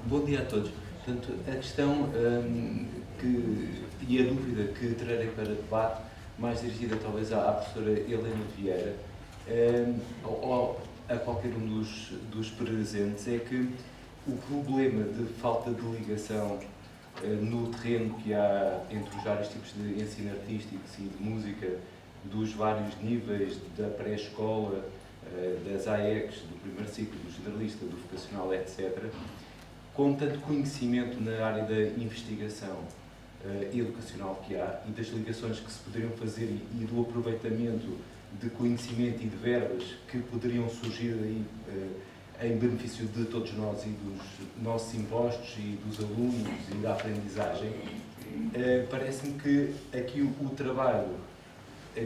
Bom dia a todos. Portanto, a questão e a dúvida que trarei para debate, mais dirigida talvez à professora Helena Vieira, ou a qualquer um dos presentes, é que o problema de falta de ligação no terreno que há entre os vários tipos de ensino artístico e de música, dos vários níveis, da pré-escola, das AECs, do primeiro ciclo, do generalista, do vocacional, etc., com tanto conhecimento na área da investigação educacional que há e das ligações que se poderiam fazer e do aproveitamento de conhecimento e de verbas que poderiam surgir aí em benefício de todos nós e dos nossos impostos e dos alunos e da aprendizagem, parece-me que aqui o trabalho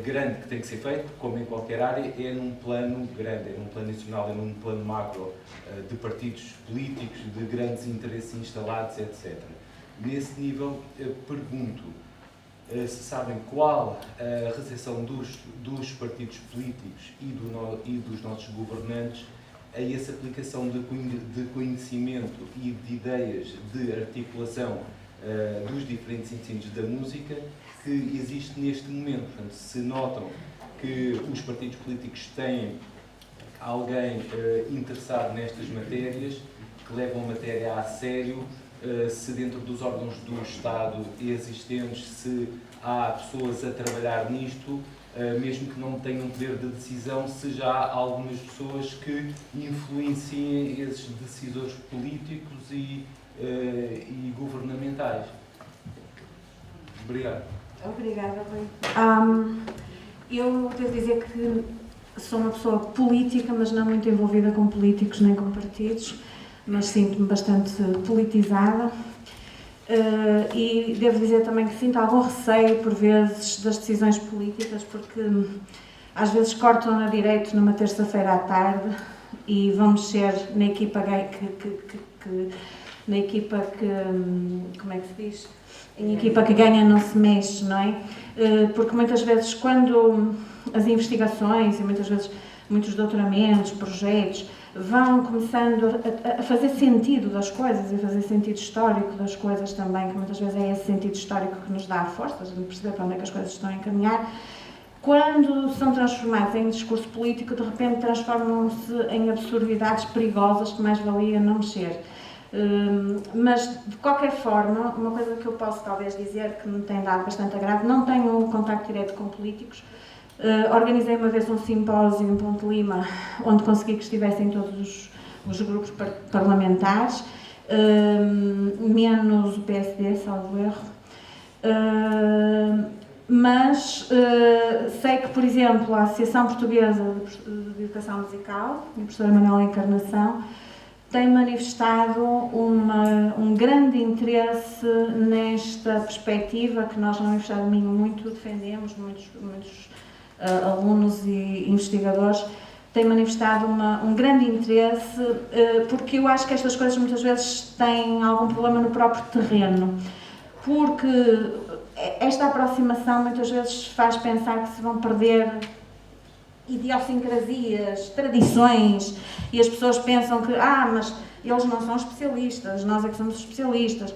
grande que tem que ser feito, como em qualquer área, é num plano grande, é num plano nacional, é num plano macro, de partidos políticos, de grandes interesses instalados, etc. Nesse nível, pergunto se sabem qual a recepção dos partidos políticos e dos nossos governantes a essa aplicação de conhecimento e de ideias de articulação dos diferentes ensinos da música que existe neste momento. Portanto, se notam que os partidos políticos têm alguém interessado nestas matérias, que levam a matéria a sério, se dentro dos órgãos do Estado existentes, se há pessoas a trabalhar nisto, mesmo que não tenham poder de decisão, se já há algumas pessoas que influenciem esses decisores políticos e governamentais. Obrigado. Obrigada, Rui. Eu devo dizer que sou uma pessoa política, mas não muito envolvida com políticos nem com partidos, mas sinto-me bastante politizada. E devo dizer também que sinto algum receio, por vezes, das decisões políticas, porque às vezes cortam a direito numa terça-feira à tarde e vão mexer na equipa como é que se diz? Em equipa que ganha não se mexe, não é? Porque muitas vezes quando as investigações e muitas vezes muitos doutoramentos, projetos, vão começando a fazer sentido das coisas e a fazer sentido histórico das coisas também, que muitas vezes é esse sentido histórico que nos dá a força, a gente perceber para onde é que as coisas estão a encaminhar. Quando são transformados em discurso político, de repente transformam-se em absurdidades perigosas que mais valia não mexer. Mas, de qualquer forma, uma coisa que eu posso talvez dizer que me tem dado bastante agrado, não tenho um contacto direto com políticos. Organizei uma vez um simpósio em Ponte Lima, onde consegui que estivessem todos os grupos parlamentares, menos o PSD, salvo erro. Mas sei que, por exemplo, a Associação Portuguesa de Educação Musical, a professora Manuela Encarnação, tem manifestado um grande interesse nesta perspectiva que nós na Universidade do Minho muito defendemos, muitos alunos e investigadores têm manifestado um grande interesse, porque eu acho que estas coisas muitas vezes têm algum problema no próprio terreno, porque esta aproximação muitas vezes faz pensar que se vão perder idiosincrasias, tradições, e as pessoas pensam que, mas eles não são especialistas, nós é que somos especialistas.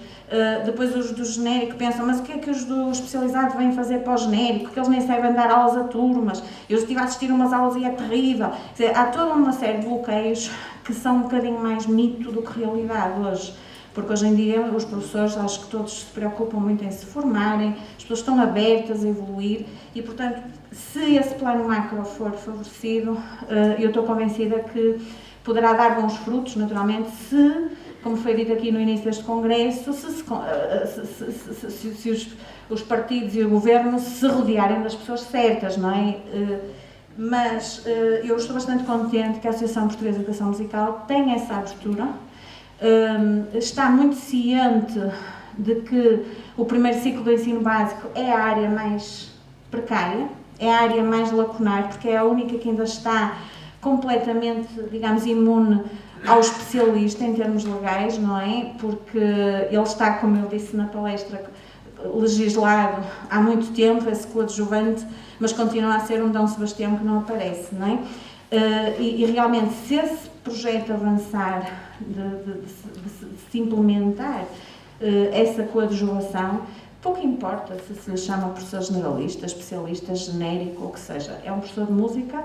Depois os do genérico pensam, mas o que é que os do especializado vêm fazer para o genérico? Que eles nem sabem dar aulas a turmas. Eu estive a assistir umas aulas e é terrível. Quer dizer, há toda uma série de bloqueios que são um bocadinho mais mito do que realidade hoje. Porque hoje em dia os professores, acho que todos se preocupam muito em se formarem, as pessoas estão abertas a evoluir e, portanto, se esse plano macro for favorecido, eu estou convencida que poderá dar bons frutos, naturalmente, se, como foi dito aqui no início deste congresso, se os partidos e o governo se rodearem das pessoas certas, não é? Mas eu estou bastante contente que a Associação Portuguesa de Educação Musical tenha essa abertura. Está muito ciente de que o primeiro ciclo do ensino básico é a área mais precária, é a área mais lacunar, porque é a única que ainda está completamente, digamos, imune ao especialista em termos legais, não é? Porque ele está, como eu disse na palestra, legislado há muito tempo, esse coadjuvante, mas continua a ser um Dom Sebastião que não aparece, não é? E realmente, se esse projeto avançar, de se implementar essa coadjuvação, pouco importa se se chama professor generalista, especialista, genérico, ou o que seja, é um professor de música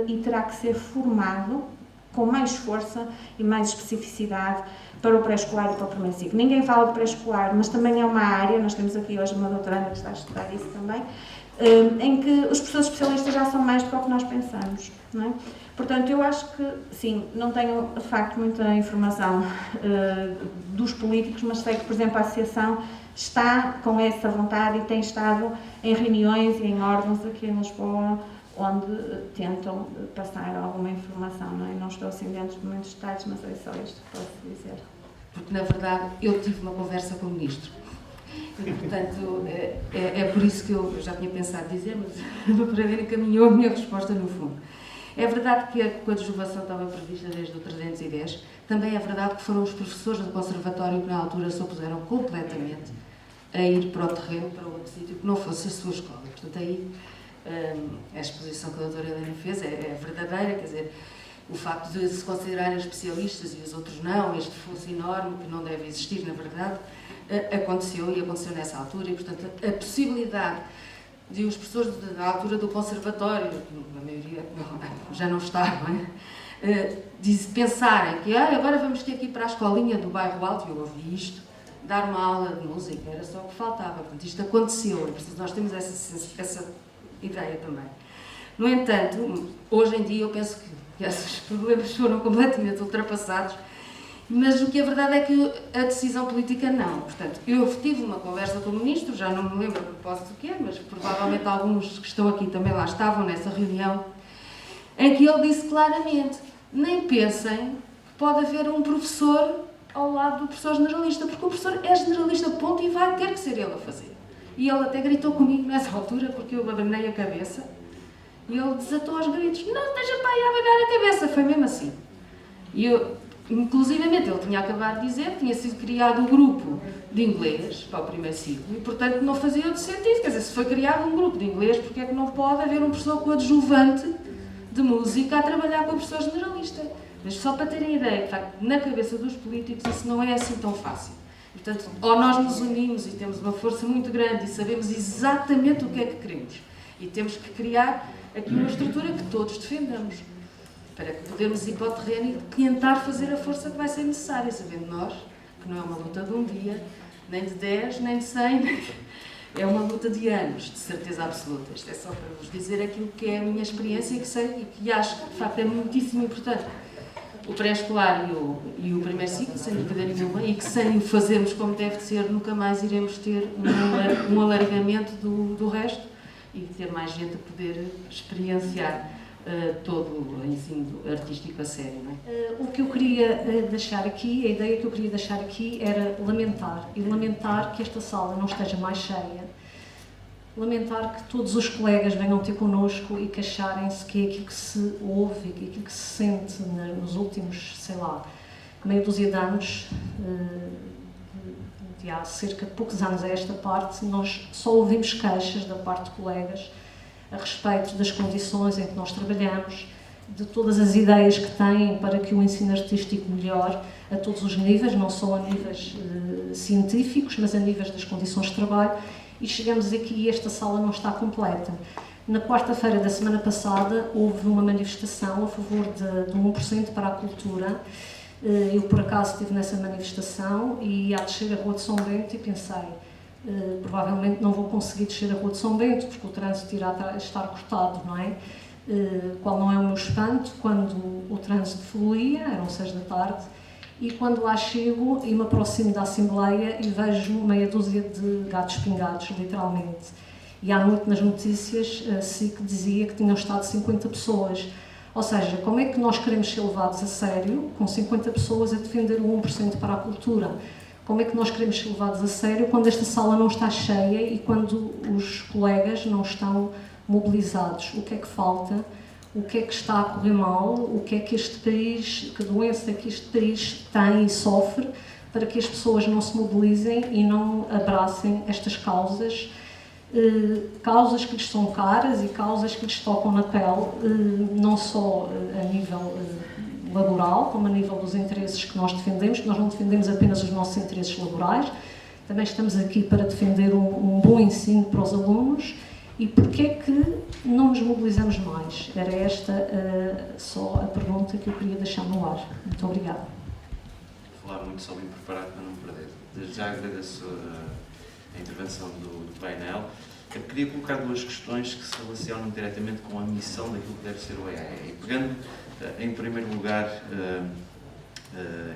e terá que ser formado com mais força e mais especificidade para o pré-escolar e para o primeiro ciclo. Ninguém fala de pré-escolar, mas também é uma área, nós temos aqui hoje uma doutoranda que está a estudar isso também, em que os professores especialistas já são mais do que o que nós pensamos, não é? Portanto, eu acho que, sim, não tenho, de facto, muita informação dos políticos, mas sei que, por exemplo, a Associação está com essa vontade e tem estado em reuniões e em órgãos aqui em Lisboa, onde tentam passar alguma informação, não é? Não estou assim dentro de muitos detalhes, mas é só isto que posso dizer. Porque, na verdade, eu tive uma conversa com o Ministro. E, portanto, é por isso que eu já tinha pensado dizer, mas a doutora Vera encaminhou a minha resposta no fundo. É verdade que a coadjuvação estava prevista desde o 310, também é verdade que foram os professores do conservatório que na altura se opuseram completamente a ir para o terreno, para outro sítio, que não fosse a sua escola. Portanto, aí a exposição que a doutora Helena fez é verdadeira, quer dizer, o facto de se considerarem especialistas e os outros não, este fosse enorme, que não deve existir, na verdade, aconteceu e aconteceu nessa altura e, portanto, a possibilidade de os professores da altura do conservatório, a maioria já não está, não é? De pensarem que agora vamos ter que ir para a escolinha do bairro Alto, eu ouvi isto, dar uma aula de música, era só o que faltava. Portanto, isto aconteceu, nós temos essa ideia também. No entanto, hoje em dia eu penso que esses problemas foram completamente ultrapassados, mas o que é verdade é que a decisão política não. Portanto, eu tive uma conversa com o Ministro, já não me lembro a propósito do quê, mas provavelmente alguns que estão aqui também lá estavam nessa reunião, em que ele disse claramente, nem pensem que pode haver um professor ao lado do professor generalista, porque o professor é generalista, ponto, e vai ter que ser ele a fazer. E ele até gritou comigo nessa altura, porque eu abanei a cabeça, e ele desatou aos gritos, não esteja para aí a abanar a cabeça, foi mesmo assim. E eu, inclusivamente, ele tinha acabado de dizer que tinha sido criado um grupo de inglês para o primeiro ciclo, e portanto não fazia outro sentido, quer dizer, se foi criado um grupo de inglês, porque é que não pode haver um professor coadjuvante de música a trabalhar com o professor generalista? Mas só para terem ideia, de facto, na cabeça dos políticos isso não é assim tão fácil. Portanto, ou nós nos unimos e temos uma força muito grande e sabemos exatamente o que é que queremos. E temos que criar aqui uma estrutura que todos defendamos, para que podermos ir para o terreno e tentar fazer a força que vai ser necessária, sabendo nós que não é uma luta de um dia, nem de 10, nem de 100, é uma luta de anos, de certeza absoluta. Isto é só para vos dizer aquilo que é a minha experiência e que sei e que acho que, de facto, é muitíssimo importante. O pré-escolar e o primeiro ciclo, sem dúvida nenhuma, e que sem o fazermos como deve de ser, nunca mais iremos ter um alargamento do resto e ter mais gente a poder experienciar todo o ensino artístico a sério. Não é? O que eu queria deixar aqui, a ideia que eu queria deixar aqui era lamentar que esta sala não esteja mais cheia, lamentar que todos os colegas venham ter connosco e queixarem-se que é aquilo que se ouve, que é aquilo que se sente nos últimos, sei lá, meia dúzia de anos, de há cerca de poucos anos a esta parte, nós só ouvimos queixas da parte de colegas a respeito das condições em que nós trabalhamos, de todas as ideias que têm para que o ensino artístico melhore a todos os níveis, não só a níveis científicos, mas a níveis das condições de trabalho, e chegamos aqui e esta sala não está completa. Na quarta-feira da semana passada houve uma manifestação a favor de 1% para a cultura. Eu, por acaso, estive nessa manifestação e ia descer a Rua de São Bento e pensei, provavelmente não vou conseguir descer a Rua de São Bento porque o trânsito irá estar cortado, não é? Qual não é o meu espanto quando o trânsito fluía, eram 6 da tarde, e quando lá chego e me aproximo da Assembleia e vejo meia dúzia de gatos pingados, literalmente. E à noite nas notícias, a SIC dizia que tinham estado 50 pessoas. Ou seja, como é que nós queremos ser levados a sério com 50 pessoas a defender o 1% para a cultura? Como é que nós queremos ser levados a sério quando esta sala não está cheia e quando os colegas não estão mobilizados? O que é que falta? O que é que está a correr mal? O que é que este país, que doença que este país tem e sofre para que as pessoas não se mobilizem e não abracem estas causas causas que lhes são caras e causas que lhes tocam na pele, não só a nível laboral, como a nível dos interesses que nós defendemos, que nós não defendemos apenas os nossos interesses laborais, também estamos aqui para defender um bom ensino para os alunos. E porquê é que não nos mobilizamos mais? Era esta só a pergunta que eu queria deixar no ar. Muito obrigada. Vou falar muito só bem preparado para não me perder. Desde já agradeço a intervenção do painel. Eu queria colocar duas questões que se relacionam diretamente com a missão daquilo que deve ser o EAE. E pegando, em primeiro lugar,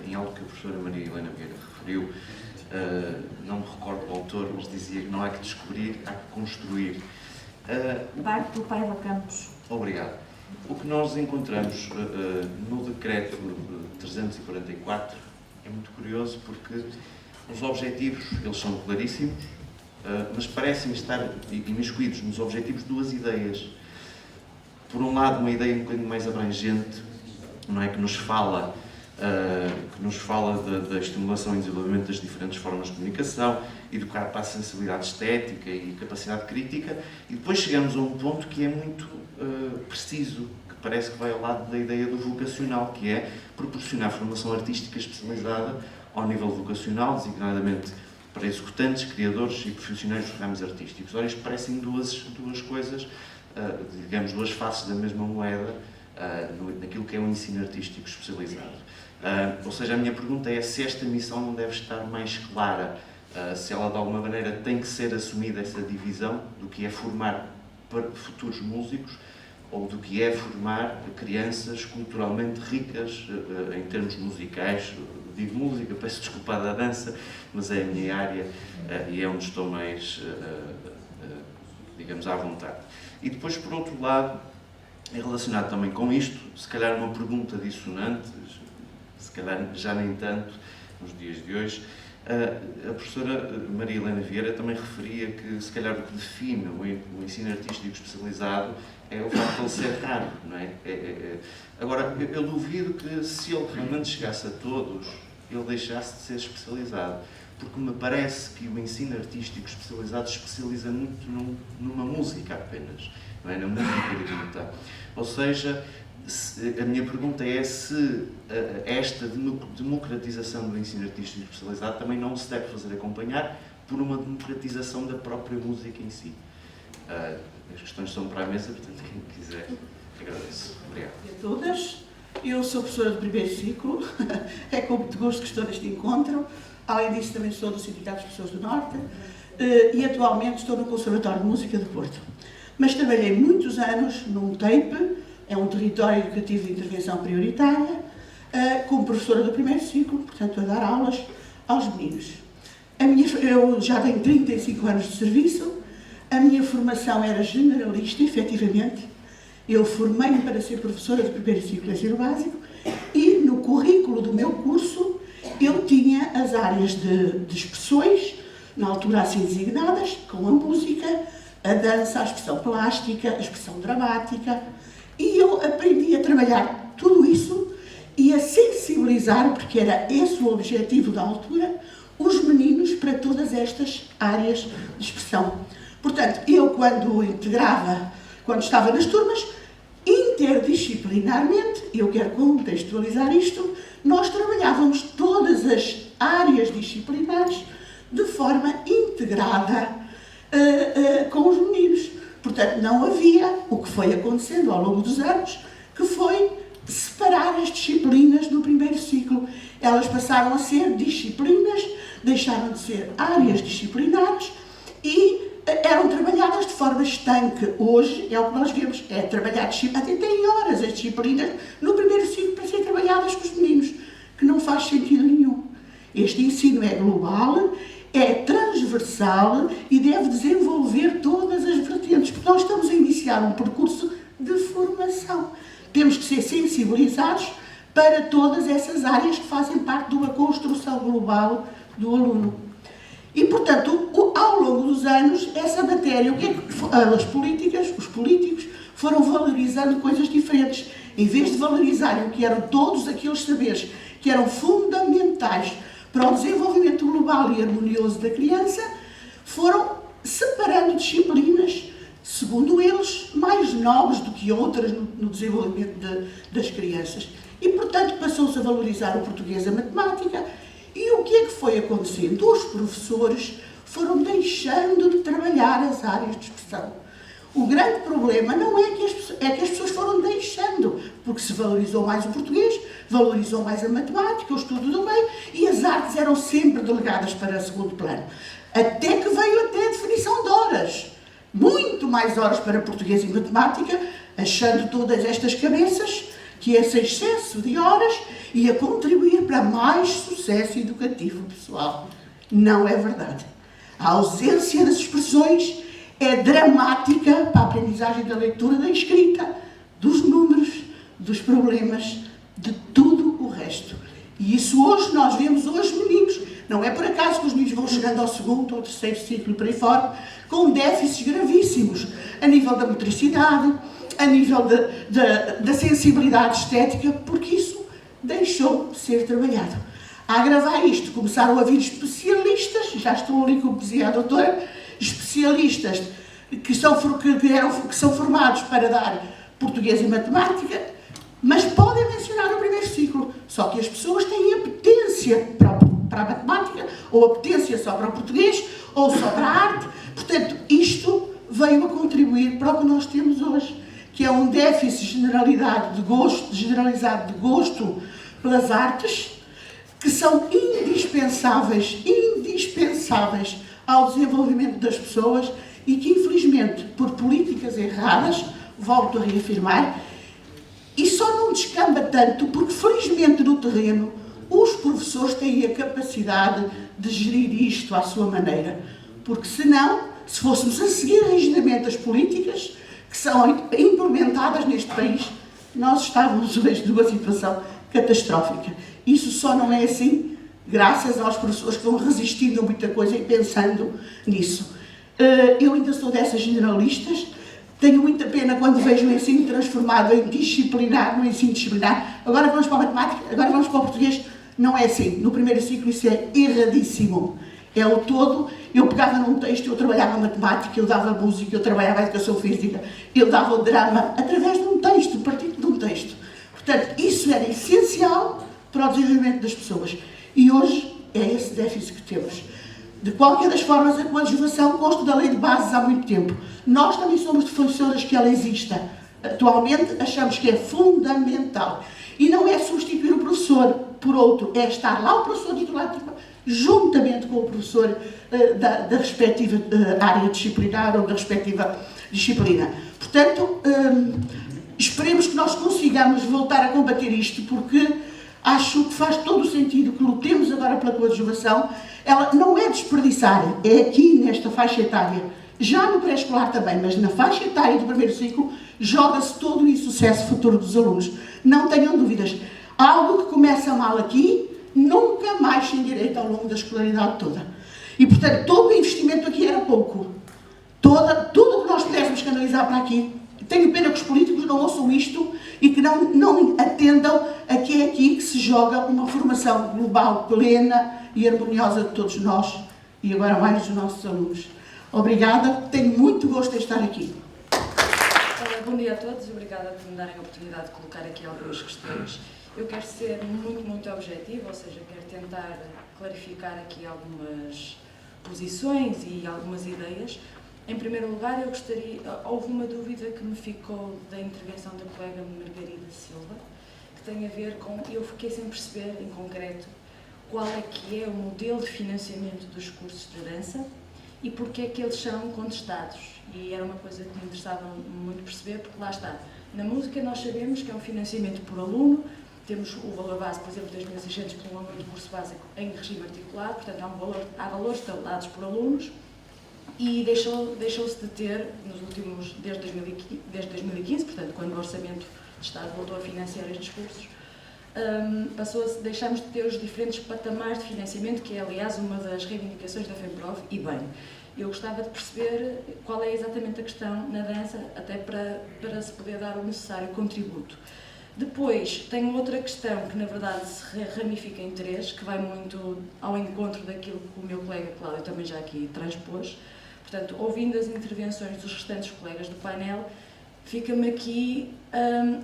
em algo que a professora Maria Helena Vieira referiu, não me recordo do autor, mas dizia que não há que descobrir, há que construir. Parte do Paiva Campos. Obrigado. O que nós encontramos no decreto 344 é muito curioso porque os objetivos, eles são claríssimos, mas parecem estar imiscuídos nos objetivos duas ideias. Por um lado, uma ideia um bocadinho mais abrangente, não é, que nos fala da estimulação e desenvolvimento das diferentes formas de comunicação, educar para a sensibilidade estética e capacidade crítica, e depois chegamos a um ponto que é muito preciso, que parece que vai ao lado da ideia do vocacional, que é proporcionar formação artística especializada ao nível vocacional, designadamente para executantes, criadores e profissionais dos ramos artísticos. Ora, isto parecem duas coisas, digamos, duas faces da mesma moeda, naquilo que é o ensino artístico especializado. Ou seja, a minha pergunta é se esta missão não deve estar mais clara, se ela de alguma maneira tem que ser assumida essa divisão do que é formar para futuros músicos ou do que é formar crianças culturalmente ricas em termos musicais. Digo música, peço desculpa da dança, mas é a minha área e é onde estou mais, digamos, à vontade. E depois, por outro lado, é relacionado também com isto, se calhar uma pergunta dissonante, se calhar já nem tanto nos dias de hoje, a professora Maria Helena Vieira também referia que se calhar o que define o ensino artístico especializado é o facto de ele ser raro, não é? Agora, eu duvido que se ele realmente chegasse a todos, ele deixasse de ser especializado, porque me parece que o ensino artístico especializado especializa muito numa música apenas, não é? Na música erudita. Ou seja, a minha pergunta é se esta democratização do ensino artístico especializado também não se deve fazer acompanhar por uma democratização da própria música em si. As questões são para a mesa, portanto, quem quiser, agradeço. Obrigado. A todas. Eu sou professora de primeiro ciclo, é com muito gosto que estou neste encontro. Além disso, também sou do Sindicato de Pessoas do Norte e atualmente estou no Conservatório de Música de Porto. Mas trabalhei muitos anos num TEIP, é um território educativo de intervenção prioritária, como professora do primeiro ciclo, portanto, a dar aulas aos meninos. Eu já tenho 35 anos de serviço, a minha formação era generalista, efetivamente. Eu formei-me para ser professora de primeiro ciclo de ensino básico e no currículo do meu curso eu tinha as áreas de expressões, na altura assim designadas, com a música, a dança, a expressão plástica, a expressão dramática, e eu aprendi a trabalhar tudo isso e a sensibilizar, porque era esse o objetivo da altura, os meninos para todas estas áreas de expressão. Portanto, eu quando estava nas turmas, interdisciplinarmente, eu quero contextualizar isto, nós trabalhávamos todas as áreas disciplinares de forma integrada com os meninos. Portanto, não havia o que foi acontecendo ao longo dos anos, que foi separar as disciplinas do primeiro ciclo. Elas passaram a ser disciplinas, deixaram de ser áreas disciplinares e eram trabalhadas de forma estanque. Hoje é o que nós vemos, é trabalhar até tem horas as disciplinas no primeiro ciclo para serem trabalhadas com os meninos, que não faz sentido nenhum. Este ensino é global, é transversal e deve desenvolver todas as vertentes, porque nós estamos a iniciar um percurso de formação. Temos que ser sensibilizados para todas essas áreas que fazem parte de uma construção global do aluno. E, portanto, ao longo dos anos, essa matéria, os políticos foram valorizando coisas diferentes. Em vez de valorizarem o que eram todos aqueles saberes que eram fundamentais para o desenvolvimento global e harmonioso da criança, foram separando disciplinas, segundo eles, mais nobres do que outras no desenvolvimento das crianças. E, portanto, passou-se a valorizar o português e a matemática. E o que é que foi acontecendo? Os professores foram deixando de trabalhar as áreas de expressão. O grande problema não é que as pessoas foram deixando, porque se valorizou mais o português, valorizou mais a matemática, o estudo do meio, e as artes eram sempre delegadas para segundo plano. Até que veio até a definição de horas. Muito mais horas para português e matemática, achando todas estas cabeças que esse excesso de horas ia contribuir para mais sucesso educativo pessoal. Não é verdade. A ausência das expressões é dramática para a aprendizagem da leitura, da escrita, dos números, dos problemas, de tudo o resto. E isso hoje, nós vemos hoje meninos, não é por acaso que os meninos vão chegando ao segundo ou terceiro ciclo e por aí fora, com déficits gravíssimos, a nível da motricidade, a nível da sensibilidade estética, porque isso deixou de ser trabalhado. A agravar isto, começaram a vir especialistas, já estão ali, como dizia a doutora, especialistas que são formados para dar português e matemática, mas podem mencionar o primeiro ciclo. Só que as pessoas têm apetência para a matemática, ou apetência só para o português, ou só para a arte. Portanto, isto veio a contribuir para o que nós temos hoje, que é um déficit generalizado de gosto pelas artes, que são indispensáveis ao desenvolvimento das pessoas e que, infelizmente, por políticas erradas, volto a reafirmar, e só não descamba tanto porque, felizmente, no terreno, os professores têm a capacidade de gerir isto à sua maneira. Porque, senão, se fôssemos a seguir rigidamente as políticas que são implementadas neste país, nós estávamos hoje numa situação catastrófica. Isso só não é assim graças aos professores que vão resistindo a muita coisa e pensando nisso. Eu ainda sou dessas generalistas, tenho muita pena quando vejo o ensino transformado em disciplinar, no ensino disciplinar. Agora vamos para a matemática, agora vamos para o português. Não é assim. No primeiro ciclo isso é erradíssimo. É o todo. Eu pegava num texto, eu trabalhava matemática, eu dava música, eu trabalhava educação física, eu dava o drama através de um texto, partindo de um texto. Portanto, isso era essencial para o desenvolvimento das pessoas. E hoje é esse déficit que temos. De qualquer das formas, a coadjuvação consta da lei de bases há muito tempo. Nós também somos defensoras que ela exista. Atualmente, achamos que é fundamental. E não é substituir o professor por outro, é estar lá o professor titular, juntamente com o professor da respectiva área disciplinar ou da respectiva disciplina. Portanto, esperemos que nós consigamos voltar a combater isto, porque acho que faz todo o sentido que lutemos agora pela coadjuvação. Ela não é desperdiçar, é aqui nesta faixa etária, já no pré-escolar também, mas na faixa etária do primeiro ciclo, joga-se todo o sucesso futuro dos alunos. Não tenham dúvidas. Algo que começa mal aqui, nunca mais se endireita ao longo da escolaridade toda. E, portanto, todo o investimento aqui era pouco. Tudo o que nós pudéssemos canalizar para aqui. Tenho pena que os políticos não ouçam isto e que não atendam a que é aqui que se joga uma formação global plena e harmoniosa de todos nós e agora mais dos nossos alunos. Obrigada, tenho muito gosto em estar aqui. Bom dia a todos e obrigada por me darem a oportunidade de colocar aqui algumas questões. Eu quero ser muito objetiva, ou seja, quero tentar clarificar aqui algumas posições e algumas ideias. Em primeiro lugar, eu gostaria, houve uma dúvida que me ficou da intervenção da colega Margarida Silva, que tem a ver com, eu fiquei sem perceber em concreto qual é que é o modelo de financiamento dos cursos de dança e porque é que eles são contestados. E era uma coisa que me interessava muito perceber, porque lá está, na música nós sabemos que é um financiamento por aluno, temos o valor base, por exemplo, 2.600 por um aluno de curso básico em regime articulado, portanto há valores tabulados por alunos, e deixou-se de ter, nos últimos, desde 2015, portanto, quando o Orçamento de Estado voltou a financiar estes cursos, deixámos de ter os diferentes patamares de financiamento, que é, aliás, uma das reivindicações da FEMPROF, e bem, eu gostava de perceber qual é exatamente a questão na dança, até para se poder dar o necessário contributo. Depois, tenho outra questão que, na verdade, se ramifica em três, que vai muito ao encontro daquilo que o meu colega Cláudio também já aqui transpôs. Portanto, ouvindo as intervenções dos restantes colegas do painel, fica-me aqui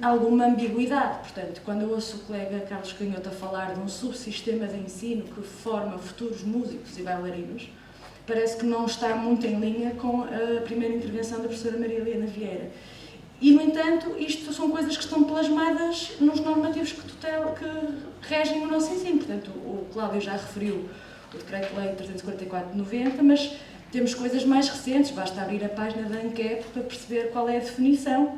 alguma ambiguidade. Portanto, quando eu ouço o colega Carlos Canhoto a falar de um subsistema de ensino que forma futuros músicos e bailarinos, parece que não está muito em linha com a primeira intervenção da professora Maria Helena Vieira. E, no entanto, isto são coisas que estão plasmadas nos normativos que regem o nosso ensino. Portanto, o Cláudio já referiu o Decreto-Lei 344 de 90, mas temos coisas mais recentes, basta abrir a página da ANCAP para perceber qual é a definição,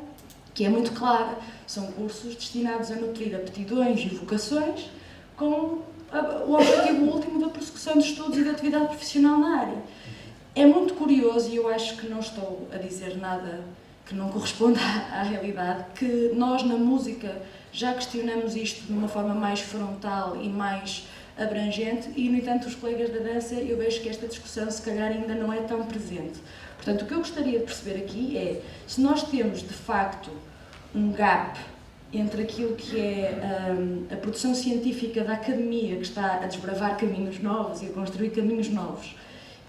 que é muito clara. São cursos destinados a nutrir aptidões e vocações com o objetivo último da prossecução de estudos e de atividade profissional na área. É muito curioso, e eu acho que não estou a dizer nada que não corresponda à realidade, que nós na música já questionamos isto de uma forma mais frontal e mais abrangente e, no entanto, os colegas da dança, eu vejo que esta discussão se calhar ainda não é tão presente. Portanto, o que eu gostaria de perceber aqui é se nós temos, de facto, um gap entre aquilo que é a produção científica da academia, que está a desbravar caminhos novos e a construir caminhos novos,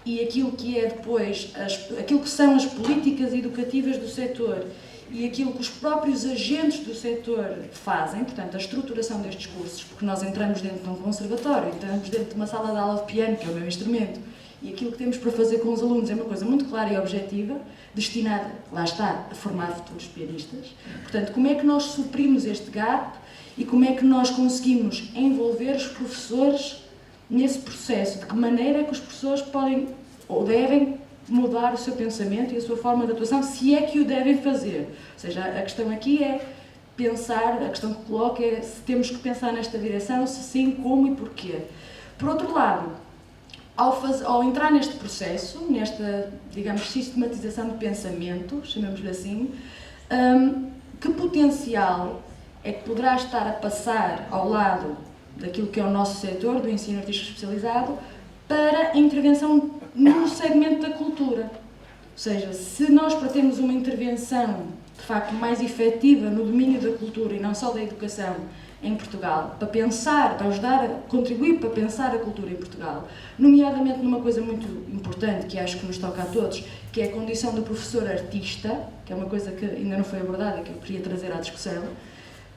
e aquilo que é depois, aquilo que são as políticas educativas do setor e aquilo que os próprios agentes do setor fazem, portanto, a estruturação destes cursos, porque nós entramos dentro de um conservatório, entramos dentro de uma sala de aula de piano, que é o meu instrumento, e aquilo que temos para fazer com os alunos é uma coisa muito clara e objetiva, destinada, lá está, a formar futuros pianistas. Portanto, como é que nós suprimos este gap e como é que nós conseguimos envolver os professores nesse processo? De que maneira é que os professores podem ou devem mudar o seu pensamento e a sua forma de atuação, se é que o devem fazer? Ou seja, a questão aqui é pensar, a questão que coloco é se temos que pensar nesta direção, se sim, como e porquê. Por outro lado, ao entrar neste processo, nesta, digamos, sistematização de pensamento, chamemos-lhe assim, que potencial é que poderá estar a passar ao lado daquilo que é o nosso setor, do ensino artístico especializado, para a intervenção no segmento da cultura? Ou seja, se nós para termos uma intervenção, de facto, mais efetiva no domínio da cultura e não só da educação em Portugal, para pensar, para ajudar a contribuir para pensar a cultura em Portugal, nomeadamente numa coisa muito importante que acho que nos toca a todos, que é a condição do professor artista, que é uma coisa que ainda não foi abordada e que eu queria trazer à discussão,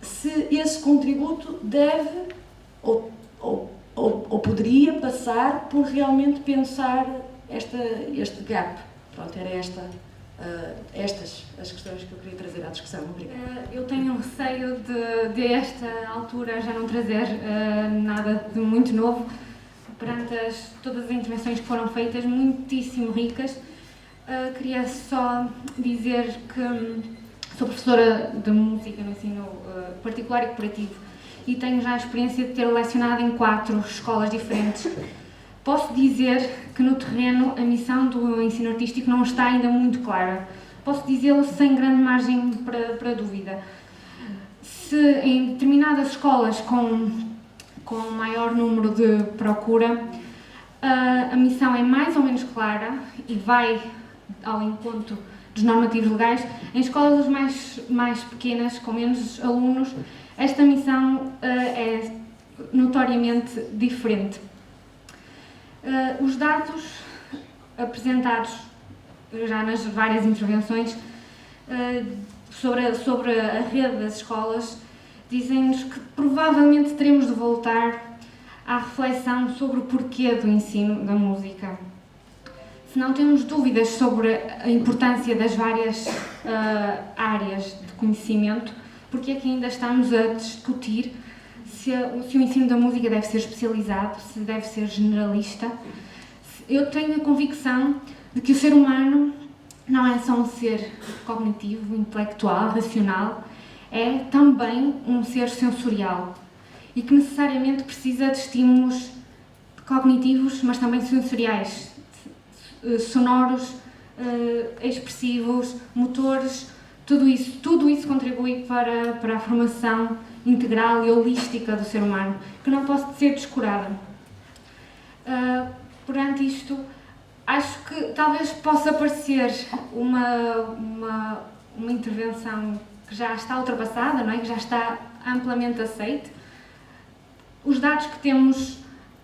se esse contributo deve ou poderia passar por realmente pensar este gap. Pronto, era estas as questões que eu queria trazer à discussão. Obrigada. Eu tenho receio de esta altura já não trazer nada de muito novo perante todas as intervenções que foram feitas, muitíssimo ricas. Queria só dizer que sou professora de música no ensino particular e corporativo e tenho já a experiência de ter lecionado em 4 escolas diferentes. Posso dizer que no terreno a missão do ensino artístico não está ainda muito clara. Posso dizê-lo sem grande margem para dúvida. Se em determinadas escolas com maior número de procura, a missão é mais ou menos clara e vai ao encontro dos normativos legais, em escolas mais pequenas, com menos alunos, esta missão é notoriamente diferente. Os dados apresentados já nas várias intervenções sobre a rede das escolas dizem-nos que provavelmente teremos de voltar à reflexão sobre o porquê do ensino da música. Se não temos dúvidas sobre a importância das várias áreas de conhecimento, porque é que ainda estamos a discutir se o ensino da música deve ser especializado, se deve ser generalista? Eu tenho a convicção de que o ser humano não é só um ser cognitivo, intelectual, racional, é também um ser sensorial e que necessariamente precisa de estímulos cognitivos, mas também sensoriais, sonoros, expressivos, motores, tudo isso contribui para a formação integral e holística do ser humano, que não pode ser descurada. Perante isto, acho que talvez possa parecer uma intervenção que já está ultrapassada, não é? Que já está amplamente aceite. Os dados que temos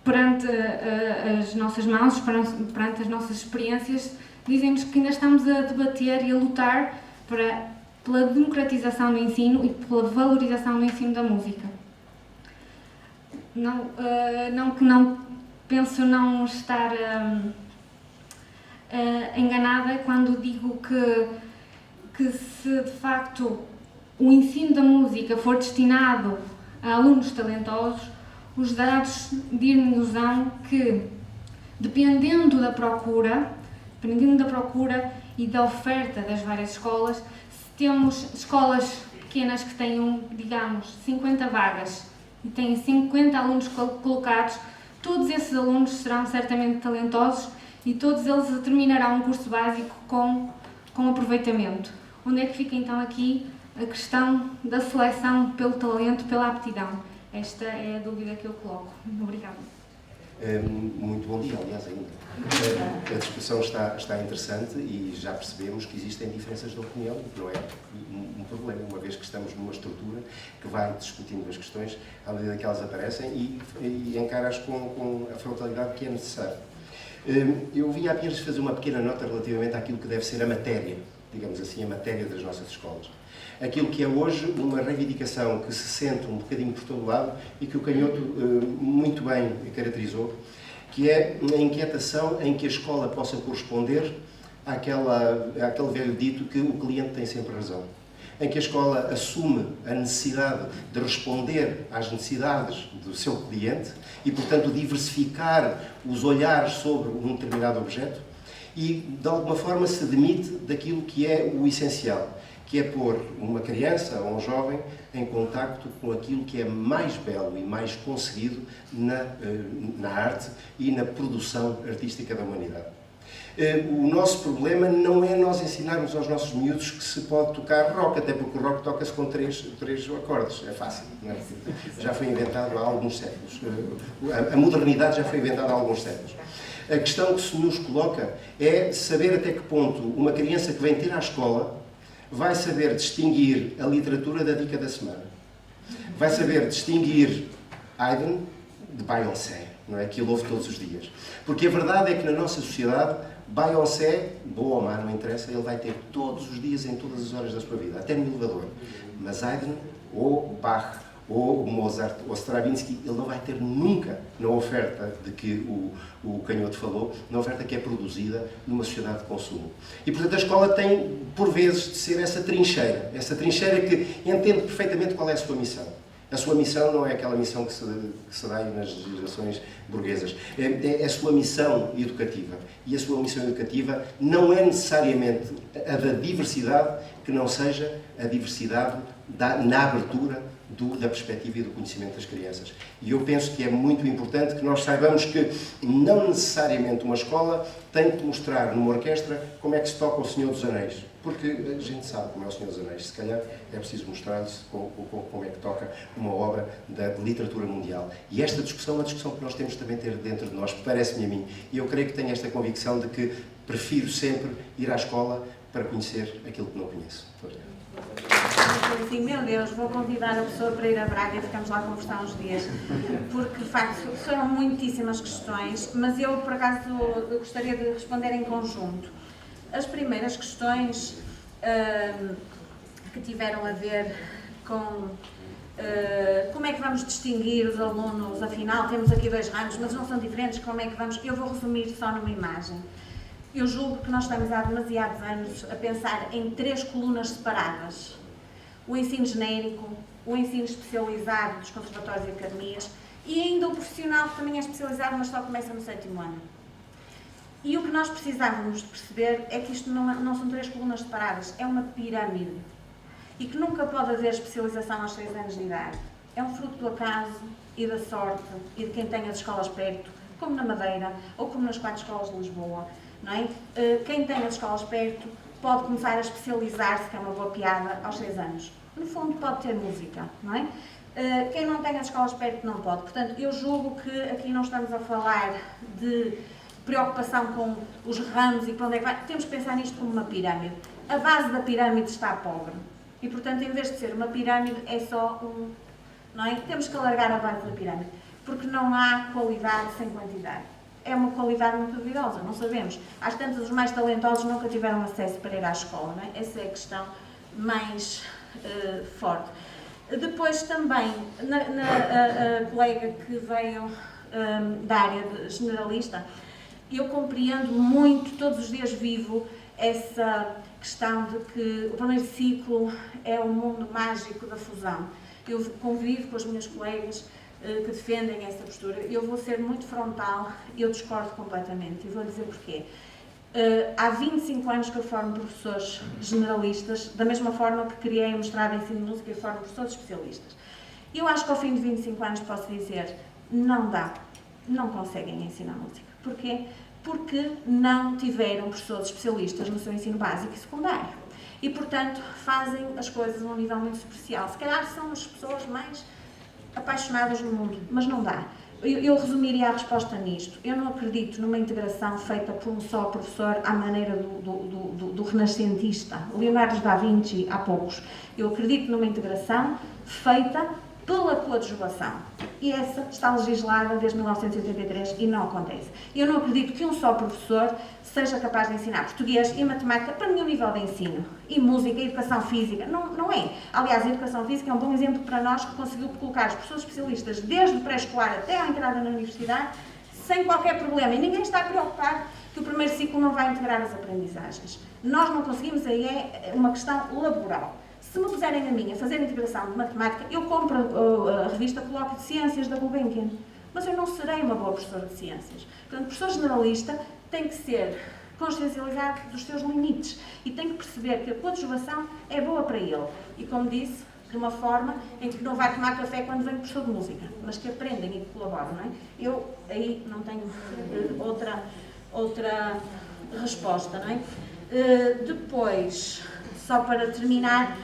perante as nossas mãos, perante as nossas experiências, dizem-nos que ainda estamos a debater e a lutar pela democratização do ensino e pela valorização do ensino da música. Penso não estar enganada quando digo que se de facto o ensino da música for destinado a alunos talentosos, os dados dir-nos-ão que, dependendo da procura e da oferta das várias escolas, se temos escolas pequenas que tenham, digamos, 50 vagas e têm 50 alunos colocados, todos esses alunos serão certamente talentosos e todos eles terminarão um curso básico com aproveitamento. Onde é que fica então aqui a questão da seleção pelo talento, pela aptidão? Esta é a dúvida que eu coloco. Obrigada. Muito bom dia, aliás, ainda. A discussão está interessante e já percebemos que existem diferenças de opinião, o que não é um problema, uma vez que estamos numa estrutura que vai discutindo as questões à medida que elas aparecem e encara-as com a frontalidade que é necessária. Eu vim apenas fazer uma pequena nota relativamente àquilo que deve ser a matéria, digamos assim, a matéria das nossas escolas. Aquilo que é hoje uma reivindicação que se sente um bocadinho por todo lado e que o Canhoto muito bem caracterizou, que é a inquietação em que a escola possa corresponder àquele velho dito que o cliente tem sempre razão. Em que a escola assume a necessidade de responder às necessidades do seu cliente e, portanto, diversificar os olhares sobre um determinado objeto e, de alguma forma, se demite daquilo que é o essencial, que é pôr uma criança ou um jovem em contacto com aquilo que é mais belo e mais conseguido na arte e na produção artística da humanidade. O nosso problema não é nós ensinarmos aos nossos miúdos que se pode tocar rock, até porque o rock toca-se com três acordes, é fácil, não é? Já foi inventado há alguns séculos, a modernidade já foi inventada há alguns séculos. A questão que se nos coloca é saber até que ponto uma criança que vem ter à escola vai saber distinguir a literatura da dica da semana, vai saber distinguir Haydn de Beyoncé, não é? Que ele ouve todos os dias. Porque a verdade é que na nossa sociedade, Beyoncé, boa ou má, não interessa, ele vai ter todos os dias, em todas as horas da sua vida, até no elevador. Mas Haydn, ou Bach, ou Mozart, ou Stravinsky, ele não vai ter nunca na oferta de que o Canhoto falou, na oferta que é produzida numa sociedade de consumo. E, portanto, a escola tem, por vezes, de ser essa trincheira que entende perfeitamente qual é a sua missão. A sua missão não é aquela missão que se dá nas legislações burguesas. É a sua missão educativa. E a sua missão educativa não é necessariamente a da diversidade, que não seja a diversidade na abertura da perspectiva e do conhecimento das crianças. E eu penso que é muito importante que nós saibamos que não necessariamente uma escola tem que mostrar numa orquestra como é que se toca o Senhor dos Anéis, porque a gente sabe como é o Senhor dos Anéis. Se calhar é preciso mostrar-lhes como é que toca uma obra da literatura mundial. E esta discussão é uma discussão que nós temos também ter dentro de nós, parece-me a mim. E eu creio que tenho esta convicção de que prefiro sempre ir à escola para conhecer aquilo que não conheço. Assim, meu Deus, vou convidar a pessoa para ir a Braga e ficamos lá a conversar uns dias, porque de facto foram muitíssimas questões, mas eu por acaso gostaria de responder em conjunto. As primeiras questões que tiveram a ver com como é que vamos distinguir os alunos, afinal temos aqui 2 ramos, mas não são diferentes, como é que vamos... Eu vou resumir só numa imagem. Eu julgo que nós estamos há demasiados anos a pensar em 3 colunas separadas. O ensino genérico, o ensino especializado dos conservatórios e academias e ainda o profissional, que também é especializado, mas só começa no 7º ano. E o que nós precisamos de perceber é que isto não são 3 colunas separadas, é uma pirâmide. E que nunca pode haver especialização aos 6 anos de idade. É um fruto do acaso e da sorte e de quem tem as escolas perto, como na Madeira ou como nas 4 escolas de Lisboa. Não é? Quem tem as escolas perto pode começar a especializar-se, que é uma boa piada, aos 6 anos. No fundo, pode ter música, não é? Quem não tem as escolas perto não pode. Portanto, eu julgo que aqui não estamos a falar de preocupação com os ramos e para onde é que vai. Temos que pensar nisto como uma pirâmide. A base da pirâmide está pobre. E, portanto, em vez de ser uma pirâmide, é só não é? Temos que alargar a base da pirâmide. Porque não há qualidade sem quantidade. é uma qualidade muito duvidosa, não sabemos. Às tantas, os mais talentosos nunca tiveram acesso para ir à escola, não é? Essa é a questão mais forte. Depois também, a colega que veio da área generalista, eu compreendo muito, todos os dias vivo essa questão de que o primeiro ciclo é o mundo mágico da fusão. Eu convivo com as minhas colegas que defendem essa postura. Eu vou ser muito frontal, eu discordo completamente e vou dizer porquê. Há 25 anos que eu formo professores generalistas, da mesma forma que criei a mestrado em ensino de música e formo professores especialistas. Eu acho que ao fim de 25 anos posso dizer, não dá, não conseguem ensinar música. Porquê? Porque não tiveram professores especialistas no seu ensino básico e secundário. E, portanto, fazem as coisas a um nível muito superficial. Se calhar são as pessoas mais apaixonadas no mundo, mas não dá. Eu resumiria a resposta nisto. Eu não acredito numa integração feita por um só professor à maneira do renascentista, Leonardo da Vinci, há poucos. Eu acredito numa integração feita pela coadjuvação. E essa está legislada desde 1983 e não acontece. Eu não acredito que um só professor seja capaz de ensinar português e matemática para nenhum nível de ensino. E música, e educação física. Não é. Aliás, a educação física é um bom exemplo para nós que conseguiu colocar as pessoas especialistas desde o pré-escolar até à entrada na universidade sem qualquer problema. E ninguém está preocupado que o primeiro ciclo não vai integrar as aprendizagens. Nós não conseguimos, aí é uma questão laboral. Se me puserem a mim a fazer a integração de matemática, eu compro a revista Colóquio de Ciências da Gulbenkian, mas eu não serei uma boa professora de ciências. Portanto, o professor generalista tem que ser consciencializado dos seus limites e tem que perceber que a coadjuvação é boa para ele. E, como disse, de uma forma em que não vai tomar café quando vem professor de música, mas que aprendem e que colaboram, não é? Eu aí não tenho outra resposta, não é? Depois, só para terminar,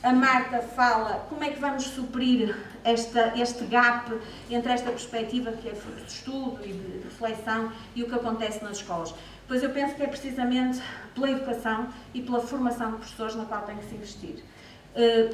a Marta fala como é que vamos suprir este gap entre esta perspectiva que é fruto de estudo e de reflexão e o que acontece nas escolas. Pois eu penso que é precisamente pela educação e pela formação de professores na qual tem que se investir.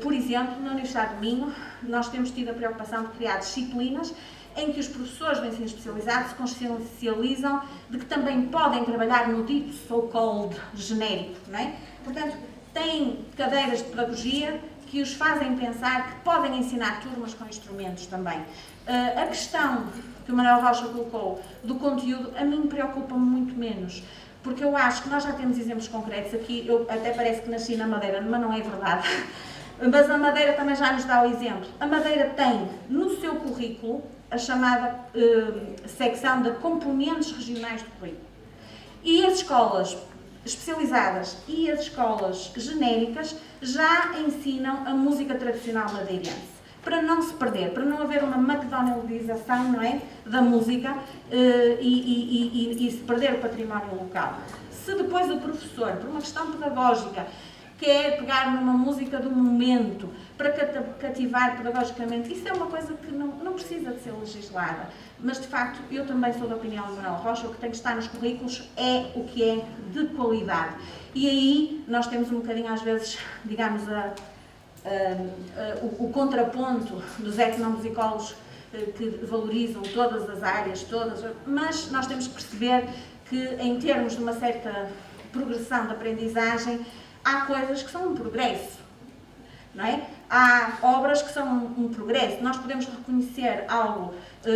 Por exemplo, na Universidade de Minho, nós temos tido a preocupação de criar disciplinas em que os professores do ensino especializado se consciencializam de que também podem trabalhar no dito so-called genérico, não é? Portanto, têm cadeiras de pedagogia que os fazem pensar que podem ensinar turmas com instrumentos também. A questão que o Manuel Rocha colocou do conteúdo, a mim preocupa-me muito menos, porque eu acho que nós já temos exemplos concretos aqui, eu até parece que nasci na Madeira, mas não é verdade. Mas a Madeira também já nos dá o exemplo. A Madeira tem no seu currículo a chamada secção de componentes regionais do currículo. E as escolas especializadas e as escolas genéricas já ensinam a música tradicional madeirense, para não se perder, para não haver uma macdonaldização, não é, da música e se perder o património local. Se depois o professor, por uma questão pedagógica, quer pegar numa música do momento para cativar pedagogicamente, isso é uma coisa que não precisa de ser legislada. Mas, de facto, eu também sou da opinião do Manuel Rocha, o que tem que estar nos currículos é o que é de qualidade. E aí nós temos um bocadinho, às vezes, digamos, o contraponto dos etnomusicólogos que valorizam todas as áreas, mas nós temos que perceber que, em termos de uma certa progressão de aprendizagem, há coisas que são um progresso, não é? Há obras que são um progresso. Nós podemos reconhecer algo,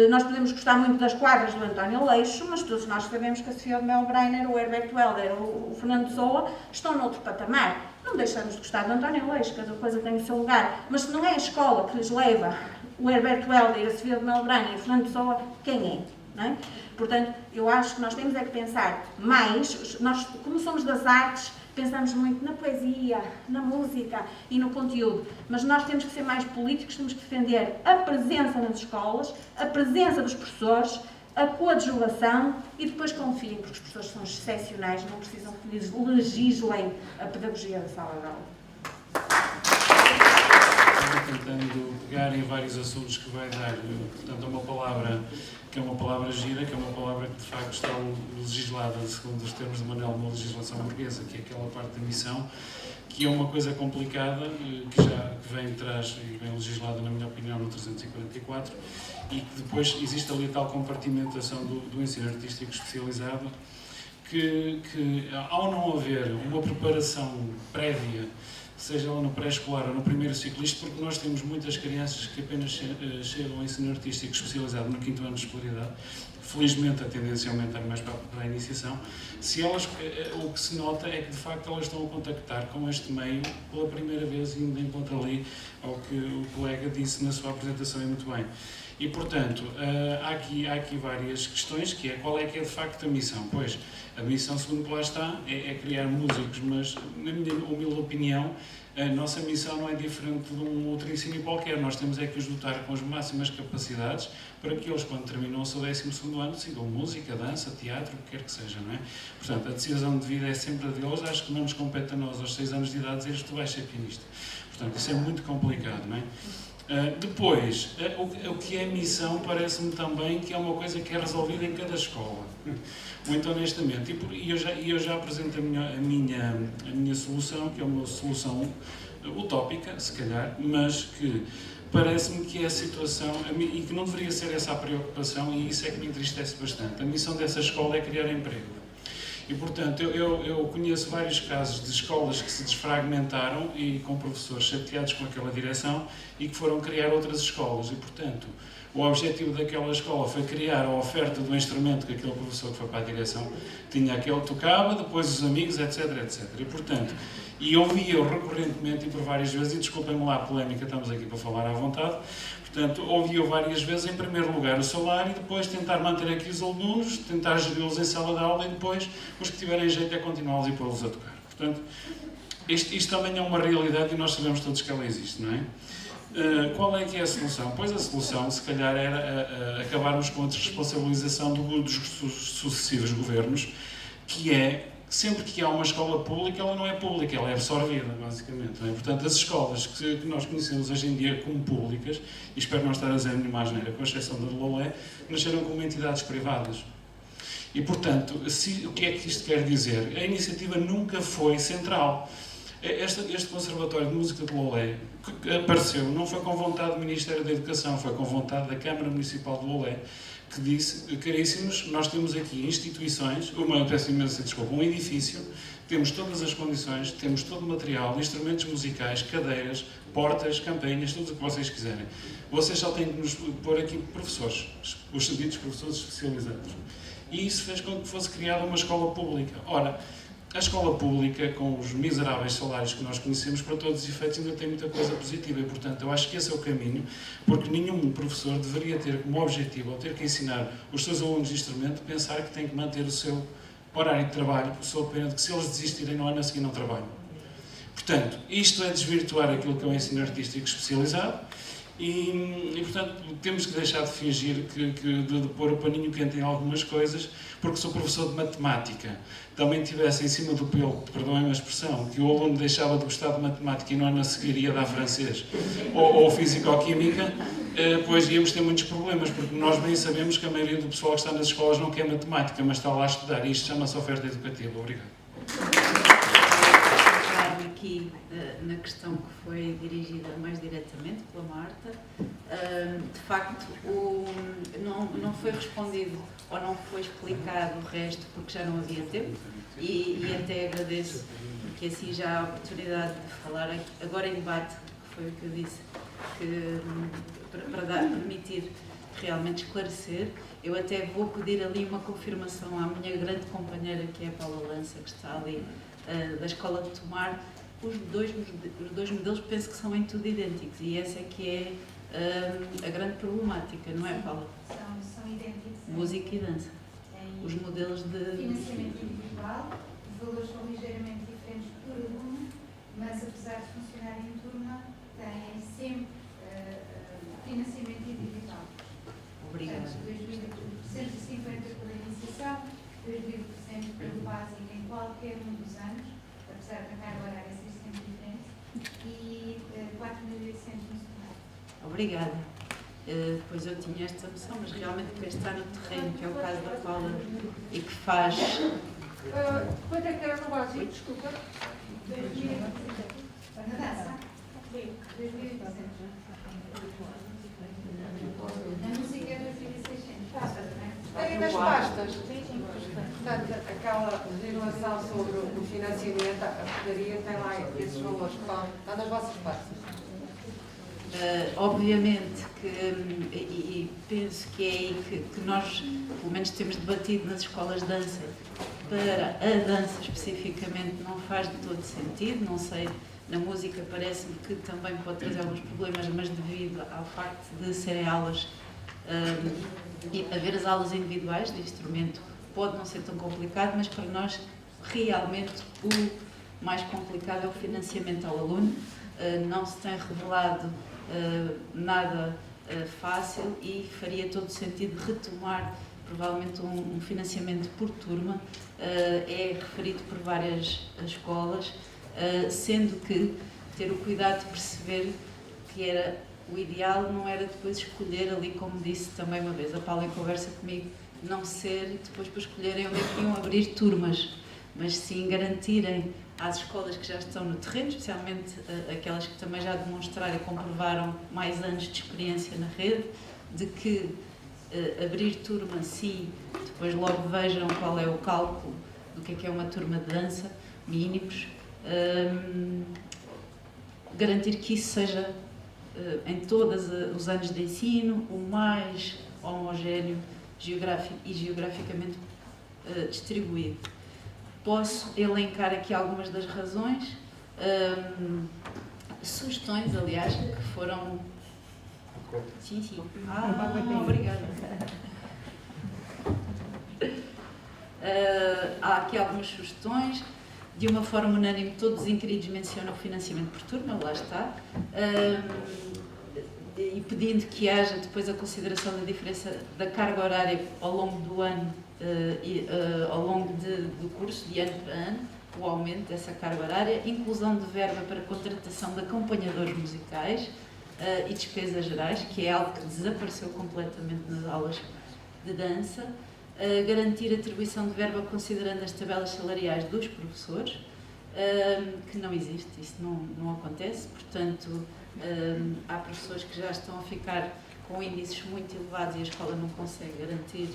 nós podemos gostar muito das quadras do António Leixo, mas todos nós sabemos que a Sofia de Melbrenner, o Herbert Welder, o Fernando Pessoa estão noutro patamar. Não deixamos de gostar do António Leixo, cada coisa tem o seu lugar, mas se não é a escola que lhes leva o Herbert Welder, a Sofia de Melbrenner e o Fernando Pessoa, quem é? Não é? Portanto, eu acho que nós temos é que pensar mais, nós, como somos das artes, pensamos muito na poesia, na música e no conteúdo, mas nós temos que ser mais políticos, temos que defender a presença nas escolas, a presença dos professores, a coadjuvação e depois confiem, porque os professores são excepcionais, não precisam que lhes legislem a pedagogia da sala de aula. vai tentando pegar em vários assuntos que vai dar, portanto, uma palavra que é uma palavra gira, que é uma palavra que de facto está legislada, segundo os termos de Manuel, uma legislação burguesa, que é aquela parte da missão, que é uma coisa complicada, que vem de trás e vem legislada, na minha opinião, no 344, e que depois existe ali a tal compartimentação do ensino artístico especializado, que ao não haver uma preparação prévia, seja lá no pré-escolar ou no primeiro ciclo, isto porque nós temos muitas crianças que apenas chegam ao ensino artístico especializado no 5º ano de escolaridade, felizmente a tendência é aumentar mais para a iniciação, se elas, o que se nota é que de facto elas estão a contactar com este meio pela primeira vez, e indo em contra ali ao que o colega disse na sua apresentação, e muito bem. E, portanto, há aqui várias questões, que é qual é que é de facto a missão. Pois, a missão, segundo que lá está, é criar músicos, mas, na minha humilde opinião, a nossa missão não é diferente de um outro ensino qualquer. Nós temos é que os dotar com as máximas capacidades para que eles, quando terminam o seu 12º ano, sigam música, dança, teatro, o que quer que seja, não é? Portanto, a decisão de vida é sempre a deles. Acho que não nos compete a nós, aos 6 anos de idade, dizer tu vais ser pianista. Portanto, isso é muito complicado, não é? Depois, o que é missão parece-me também que é uma coisa que é resolvida em cada escola, muito honestamente. E eu já apresento a minha solução, que é uma solução utópica, se calhar, mas que parece-me que é a situação, e que não deveria ser essa a preocupação, e isso é que me entristece bastante. A missão dessa escola é criar emprego. E, portanto, eu conheço vários casos de escolas que se desfragmentaram e com professores chateados com aquela direção e que foram criar outras escolas. E, portanto, o objetivo daquela escola foi criar a oferta do instrumento que aquele professor que foi para a direção tinha, aquele tocava, depois os amigos, etc, etc. E, portanto, ouvia-o recorrentemente e por várias vezes, e desculpem-me lá a polémica, estamos aqui para falar à vontade, portanto, ouvi-o várias vezes, em primeiro lugar o salário, e depois tentar manter aqui os alunos, tentar geri-los em sala de aula, e depois, os que tiverem jeito, é continuá-los e pô-los a tocar. Portanto, isto também é uma realidade e nós sabemos todos que ela existe, não é? Qual é que é a solução? Pois a solução, se calhar, era acabarmos com a desresponsabilização dos sucessivos governos, que é, sempre que há uma escola pública, ela não é pública, ela é absorvida, basicamente. Não é? Portanto, as escolas que nós conhecemos hoje em dia como públicas, e espero não estar a dizer nenhuma asneira, com exceção da Lolé, nasceram como entidades privadas. E, portanto, o que é que isto quer dizer? A iniciativa nunca foi central. Este Conservatório de Música de Lolé apareceu, não foi com vontade do Ministério da Educação, foi com vontade da Câmara Municipal de Lolé, que disse, caríssimos, nós temos aqui instituições, um edifício, temos todas as condições, temos todo o material, instrumentos musicais, cadeiras, portas, campainhas, tudo o que vocês quiserem. Vocês só têm que nos pôr aqui professores, os ditos professores especializados. E isso fez com que fosse criada uma escola pública. Ora, a escola pública, com os miseráveis salários que nós conhecemos, para todos os efeitos, ainda tem muita coisa positiva e, portanto, eu acho que esse é o caminho, porque nenhum professor deveria ter como objetivo, ao ter que ensinar os seus alunos de instrumento, pensar que tem que manter o seu horário de trabalho, só apenas que se eles desistirem no ano a seguir não trabalham. Portanto, isto é desvirtuar aquilo que é o ensino artístico especializado e portanto, temos que deixar de fingir de pôr o paninho quente em algumas coisas, porque se o professor de matemática também tivesse em cima do pelo, perdoem a expressão, que o aluno deixava de gostar de matemática e no ano a seguir ia dar francês ou físico-química, pois íamos ter muitos problemas, porque nós bem sabemos que a maioria do pessoal que está nas escolas não quer matemática, mas está lá a estudar, e isto chama-se oferta educativa. Obrigado. Aqui na questão que foi dirigida mais diretamente pela Marta, de facto não foi respondido ou não foi explicado o resto porque já não havia tempo e até agradeço porque assim já há a oportunidade de falar agora em debate, que foi o que eu disse, para permitir realmente esclarecer. Eu até vou pedir ali uma confirmação à minha grande companheira, que é a Paula Lança, que está ali da Escola de Tomar. Os dois modelos penso que são em tudo idênticos e essa é que é a grande problemática, não é, Paula? São idênticos. Música e dança. Os modelos de financiamento individual, os valores são ligeiramente diferentes por aluno, mas apesar de funcionarem em turma, têm sempre financiamento individual. Obrigada. Portanto, 150 pela iniciação, 2,5% pelo básico em qualquer um dos anos, apesar da carga horária ser sempre diferente, e 4.800 no secundário. Obrigada. Pois eu tinha esta noção, mas realmente quem está no terreno, que é o caso da Paula, e que faz... Quanto é que era no básico? Desculpa. 2.800. Na dança? 2.800. Na música é 2.600. Tem nas pastas. Portanto, aquela legislação sobre o financiamento, a portaria tem lá esses valores que estão nas vossas pastas. Obviamente que, e penso que é aí que nós, pelo menos, temos debatido nas escolas de dança, para a dança especificamente não faz de todo sentido, não sei, na música parece-me que também pode trazer alguns problemas, mas devido ao facto de serem aulas, e haver as aulas individuais de instrumento pode não ser tão complicado, mas para nós realmente o mais complicado é o financiamento ao aluno. Não se tem revelado nada fácil e faria todo sentido retomar provavelmente um financiamento por turma. É referido por várias escolas, sendo que ter o cuidado de perceber que era o ideal não era depois escolher ali, como disse também uma vez a Paula em conversa comigo, não ser depois para escolherem onde é que iam abrir turmas, mas sim garantirem às escolas que já estão no terreno, especialmente aquelas que também já demonstraram e comprovaram mais anos de experiência na rede, de que abrir turma sim, depois logo vejam qual é o cálculo do que é uma turma de dança, mínimos, garantir que isso seja em todos os anos de ensino o mais homogéneo geograficamente distribuído. Posso elencar aqui algumas das razões, sugestões, aliás, que foram... Sim. Obrigada. Há aqui algumas sugestões. De uma forma unânime, todos os inquiridos mencionam o financiamento por turma, lá está. E pedindo que haja depois a consideração da diferença da carga horária ao longo do ano e ao longo do curso, de ano para ano, o aumento dessa carga horária, inclusão de verba para contratação de acompanhadores musicais e despesas gerais, que é algo que desapareceu completamente nas aulas de dança, garantir a atribuição de verba considerando as tabelas salariais dos professores, que não existe, isso não acontece, portanto, há professores que já estão a ficar com índices muito elevados e a escola não consegue garantir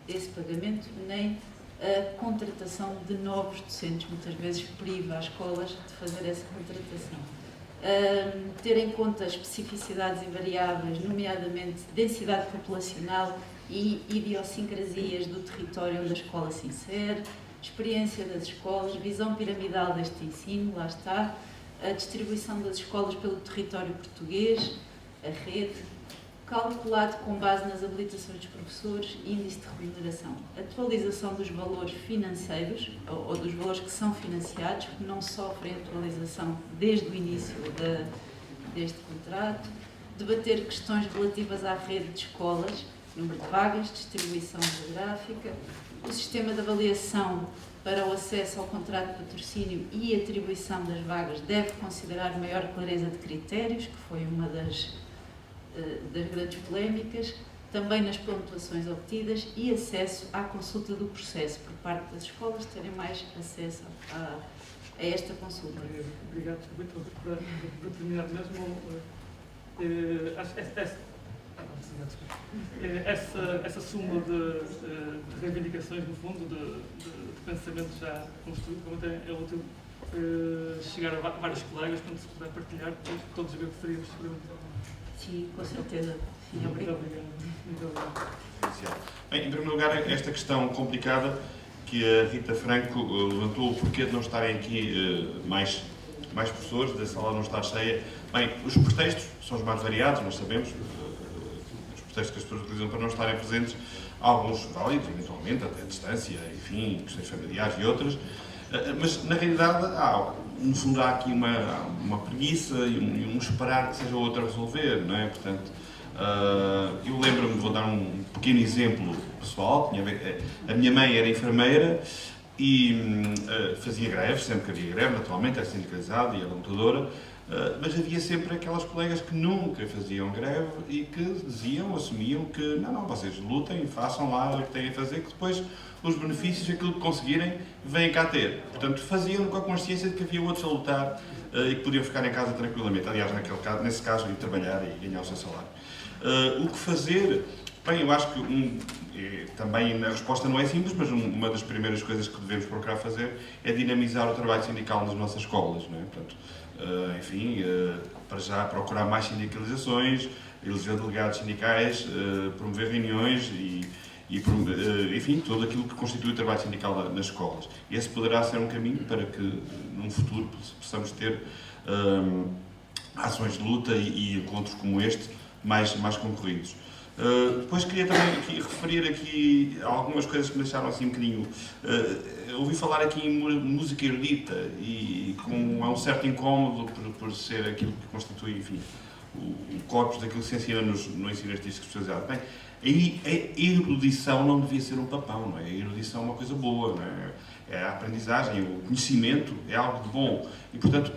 esse pagamento, nem a contratação de novos docentes, muitas vezes priva as escolas de fazer essa contratação. Ter em conta especificidades e variáveis, nomeadamente densidade populacional e idiosincrasias do território onde a escola se insere, experiência das escolas, visão piramidal deste ensino, lá está, a distribuição das escolas pelo território português, a rede, calculado com base nas habilitações dos professores, índice de remuneração, atualização dos valores financeiros, ou dos valores que são financiados, que não sofrem atualização desde o início deste contrato, debater questões relativas à rede de escolas, número de vagas, distribuição geográfica, o sistema de avaliação para o acesso ao contrato de patrocínio e atribuição das vagas deve considerar maior clareza de critérios, que foi uma das grandes polémicas, também nas pontuações obtidas e acesso à consulta do processo, por parte das escolas terem mais acesso a esta consulta. Obrigado. Para terminar mesmo, essa suma de reivindicações, no fundo, de pensamento já construído, como até é útil chegar a vários colegas, quando se puder partilhar, depois todos ver que seríamos seguramente. Sim, com certeza. Sim, muito obrigado. Bem, em primeiro lugar, esta questão complicada que a Rita Franco levantou, o porquê de não estarem aqui mais professores, da sala não estar cheia. Bem, os pretextos são os mais variados, nós sabemos, os pretextos que as pessoas utilizam para não estarem presentes, alguns válidos, eventualmente, até a distância, enfim, questões familiares e outras, mas na realidade, no fundo, há aqui uma preguiça e um esperar que seja outro a resolver, não é? Portanto, eu lembro-me, vou dar um pequeno exemplo pessoal, a minha mãe era enfermeira fazia greves, sempre que havia greve, naturalmente, era sindicalizada e era lutadora, mas havia sempre aquelas colegas que nunca faziam greve e que diziam, assumiam que não, vocês lutem, façam lá o que têm a fazer, que depois os benefícios, aquilo que conseguirem, vêm cá ter. Portanto, faziam com a consciência de que havia outros a lutar e que podiam ficar em casa tranquilamente. Aliás, nesse caso, ir trabalhar e ganhar o seu salário. O que fazer? Bem, eu acho que também a resposta não é simples, mas uma das primeiras coisas que devemos procurar fazer é dinamizar o trabalho sindical nas nossas escolas, não é? Portanto, para já procurar mais sindicalizações, eleger delegados sindicais, promover reuniões enfim, tudo aquilo que constitui o trabalho sindical nas escolas. Esse poderá ser um caminho para que, num futuro, possamos ter ações de luta e encontros como este mais concorridos. Depois queria também referir aqui algumas coisas que me deixaram assim um bocadinho... ouvi falar aqui em música erudita e há um certo incómodo por ser aquilo que constitui, enfim, o corpus daquilo que se ensina no ensino artístico especializado. Bem, a erudição não devia ser um papão, não é? A erudição é uma coisa boa, não é? É a aprendizagem, o conhecimento é algo de bom. E, portanto,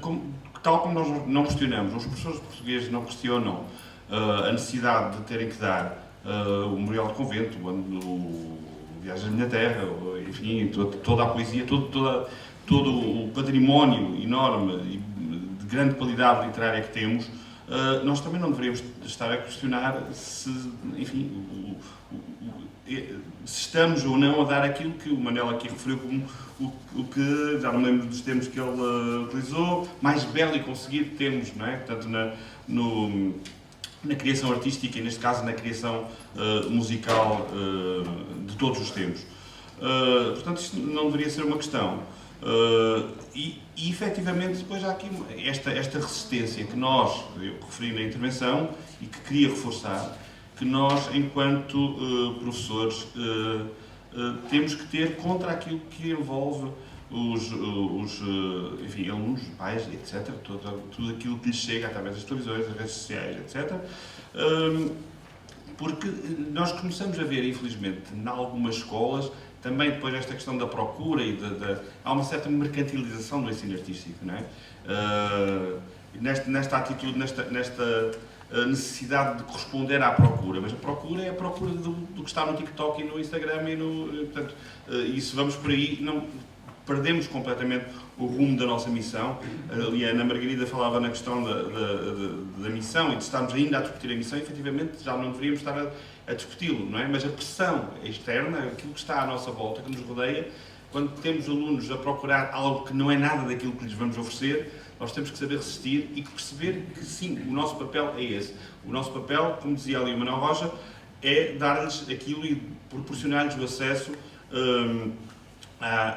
tal como nós não questionamos, os professores portugueses não questionam a necessidade de terem que dar o Memorial do Convento, o Viagem à Minha Terra, enfim, toda a poesia, todo o património enorme e de grande qualidade literária que temos, nós também não deveríamos estar a questionar se, enfim, se estamos ou não a dar aquilo que o Manel aqui referiu como o que, já não me lembro dos termos que ele utilizou, mais belo e conseguido temos, não é? Portanto, na criação artística e, neste caso, na criação musical de todos os tempos. Portanto, isto não deveria ser uma questão. E efetivamente, depois há aqui esta resistência que nós, eu referi na intervenção, e que queria reforçar, que nós, enquanto professores, temos que ter contra aquilo que envolve enfim, alunos, pais, etc., tudo aquilo que lhes chega através das televisões, das redes sociais, etc., porque nós começamos a ver, infelizmente, em algumas escolas, também depois esta questão da procura e há uma certa mercantilização do ensino artístico, não é? Nesta atitude, nesta necessidade de corresponder à procura, mas a procura é a procura do que está no TikTok e no Instagram portanto, e se vamos por aí, perdemos completamente o rumo da nossa missão. Ali a Ana Margarida falava na questão da missão e de estarmos ainda a discutir a missão, e efetivamente já não deveríamos estar a discuti-lo, não é? Mas a pressão externa, aquilo que está à nossa volta, que nos rodeia, quando temos alunos a procurar algo que não é nada daquilo que lhes vamos oferecer, nós temos que saber resistir e perceber que sim, o nosso papel é esse. O nosso papel, como dizia ali o Manuel Rocha, é dar-lhes aquilo e proporcionar-lhes o acesso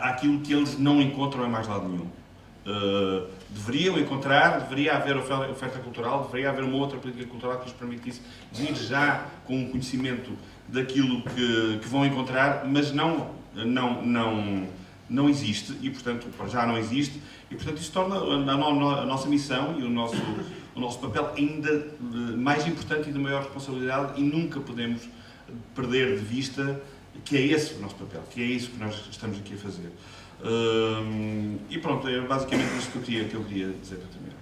àquilo que eles não encontram em mais lado nenhum. Deveriam encontrar, deveria haver oferta cultural, deveria haver uma outra política cultural que lhes permitisse vir já com um conhecimento daquilo que vão encontrar, mas não existe, e portanto, para já não existe, e portanto isso torna a nossa missão e o nosso papel ainda mais importante e de maior responsabilidade, e nunca podemos perder de vista que é esse o nosso papel, que é isso que nós estamos aqui a fazer. E pronto, é basicamente isto que eu queria dizer para terminar.